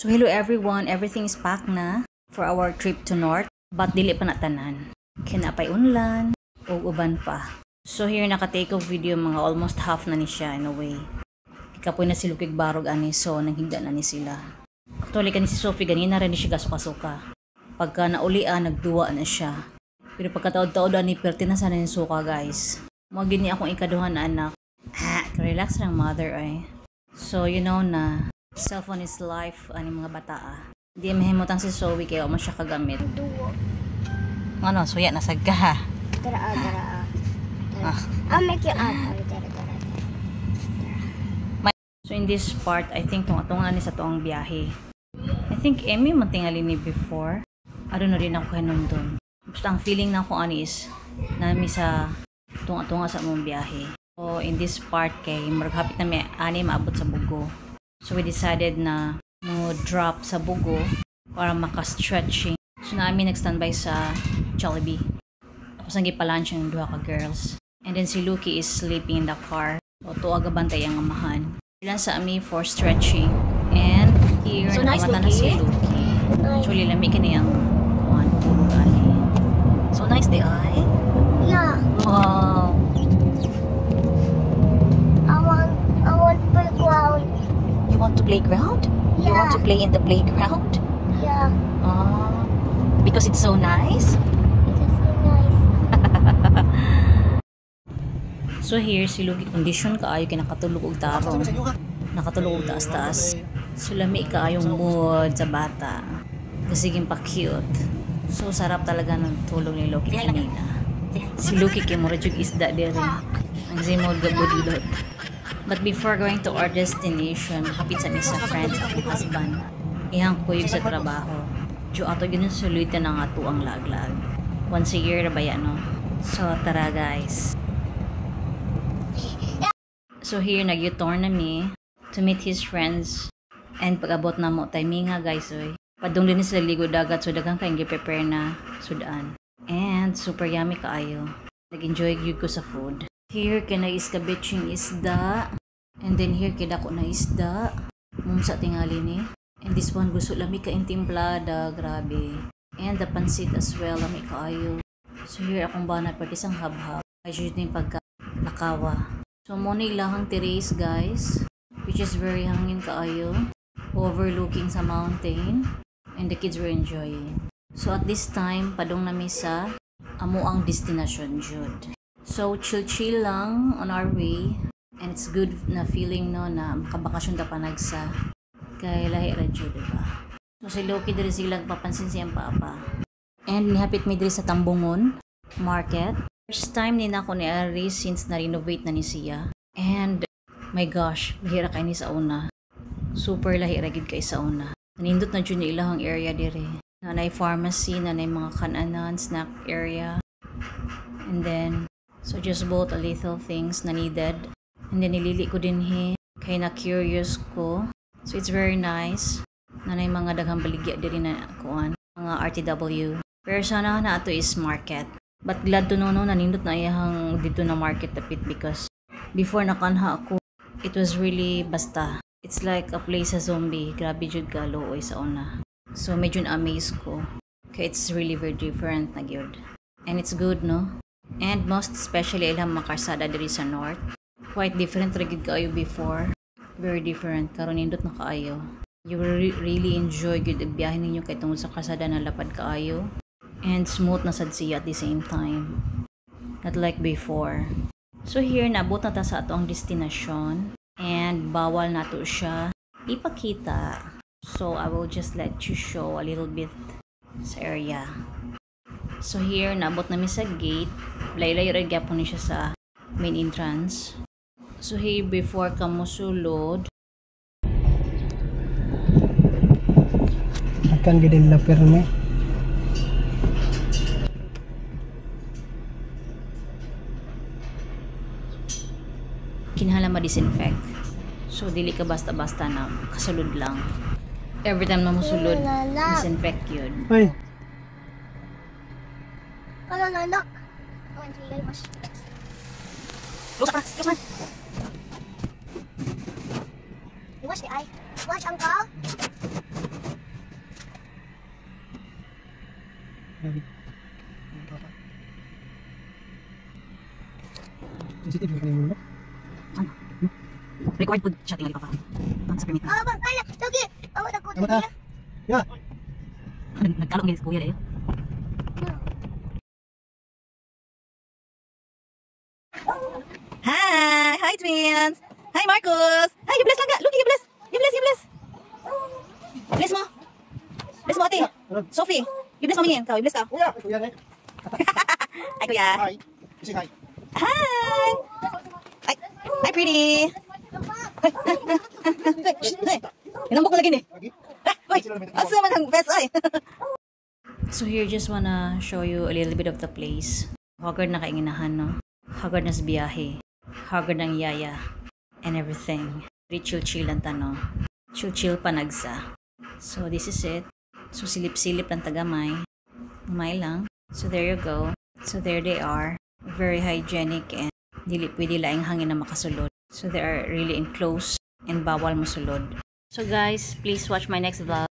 So hello everyone, everything is packed na for our trip to North, but dili pa na tanan. Kinapay unlan o uban pa. So here naka-take of video, mga almost half na ni siya in a way. Kapoy na si Lukig Barog ani, so nanghigda na ni sila. Actually kani si Sophie ganina rin ni siya gasuka-suka. Pagka naulian nagduwa na siya. Pero pagkataod-taod ani perti na sana ni suka guys. Mo gini akong ikaduha na anak. Relax lang mother ay. So you know na cellphone is life ani mga bata Di mahimutang si Zoe kaya mo siya kagamit. Ano, suya na sagka. Dara. I'll make you up. So in this part, I think tunga-tunga ni sa tuong biyahe. I think Emmy mantingali ni before. Ano na rin ako kanundon. Basta ang feeling na ako ani is nami sa tunga-tunga sa mong biyahe. So in this part kay marghapit na may ani maabot sa Bugo. So we decided na mo drop sa Bugo para maka-stretching. So namin nag-standby sa Jollibee. Tapos nagipalaunch yung duha ka girls. And then si Luki is sleeping in the car. So tuwag bantay ang amahan. Ilan sa amin for stretching. And here, so nice nakamata na si Luki. Actually, lami ka niyang kuhan, puro gali. So nice day, ay? Yeah. Wow. I want playground. You want to playground? Yeah. You want to play in the playground? Yeah. Because it's so nice? It is so nice. So here, si Luki condition kaayo kay nakatulog og tarong. Nakatulog og taas-taas. So lami kaayong mood sa bata. Kasiging pa cute. So sarap talaga ng tulog ni Luki kanina. Si Luki kay mura jud isda dere. Ang simod gabudlot. But before going to our destination, hapit sa misa friends at husband. Ihang kuyog sa trabaho. Jo ato ganun sulutan ang ato ang laglag. Once a year na ba yan, no? So tara guys. So here nag-U-turn na mi to meet his friends. And pag-abot na mo timing nga guys, oy. Padung din sila ligo dagat so daghang kay gi-prepare na sudaan. And super yummy kaayo. Nag-enjoy gyud ko sa food. Here kay na-iskabit yung isda. And then here kay dako na isda. Sa tingali ni. And this one gusto lami ka intimplada, grabe. And the pansit as well, lami kaayo. So here akong banat pati sang habhab. Ay jud ni pagka nakawa. So mo ni ilahang terrace guys, which is very hangin kaayo, overlooking sa mountain, and the kids were enjoying. So at this time padung nami sa amo ang destination jud. So chill lang on our way, and it's good na feeling no na makabakasyon ta panagsa kay lahi ra jud, diba? So si Loki diri sila papansin siyang papa. And nihapit mi diri sa Tambungon Market. First time ni nako ni Ari since na-renovate na ni siya. And my gosh, lahira kay ni sa una. Super lahira gid kay sa una. Nanindot na jud ni ilahang area diri. Nanay pharmacy, nanay mga kananan, snack area. And then so just bought a little things na needed. And then nilili ko din kay na curious ko. So it's very nice. Nanay mga daghang baligya diri na kuan, mga RTW. Pero sana na ato is market. But glad to know no nanindot na iyang dito na market tapit because before nakanha ako, it was really basta. It's like a place sa zombie. Grabe jud ka looy sa una. So medyo na-amaze ko. Okay, it's really very different na gyud. And it's good no? And most especially ilang makarsada diri sa north. Quite different ra gid kaayo before. Very different. Karon nindot na kaayo. You will really enjoy good ang biyahe ninyo kay tungod sa kasada na lapad kaayo. And smooth na sad siya at the same time. Not like before. So here, naabot na ta sa atong destination. And bawal na to siya ipakita. So I will just let you show a little bit sa area. So here, naabot namin sa gate. Laylay rin gyapon ni siya sa main entrance. So here, before ka mo sulod, akan gidin la perme. kinahanglan ma-disinfect. So dili ka basta-basta na kasulod lang. Every time na mo sulod, disinfect yun. Ay. Kalau anak. Oh, hindi mas. Close up, close up. Wash the eye. Wash, uncle. Sensitive ka yung ulo. Ano? Record po siya tingali pa pa. Sa permit. Oh, bang, ala, lagi. Awat ako Tama ta. Ya. Nagkalong guys, kuya dahil. Hi! Hi, twins! Hi, Marcos! Hi, you bless lang ka! Look, you bless! You bless, you bless! Bless mo! Bless mo, ate! Sophie! You bless mo mingin! Ikaw, you bless ka! Kuya, kuya na. Hi, kuya! Hi. Say hi. Hi! Hi! Hi, pretty! Inambok mo lagi ni! Lagi. Uy! Asa man ang best ay! So here, just wanna show you a little bit of the place. Haggard na kainginahan, no? Haggard na sa biyahe. Haggard ng yaya. And everything. Very chill-chill lang ta, no? Chill-chill pa nagsa. So this is it. So silip-silip lang tagamay. Umay lang. So there you go. So there they are. Very hygienic and dili pwede laing hangin na makasulod. So they are really enclosed and bawal mo sulod. So guys, please watch my next vlog.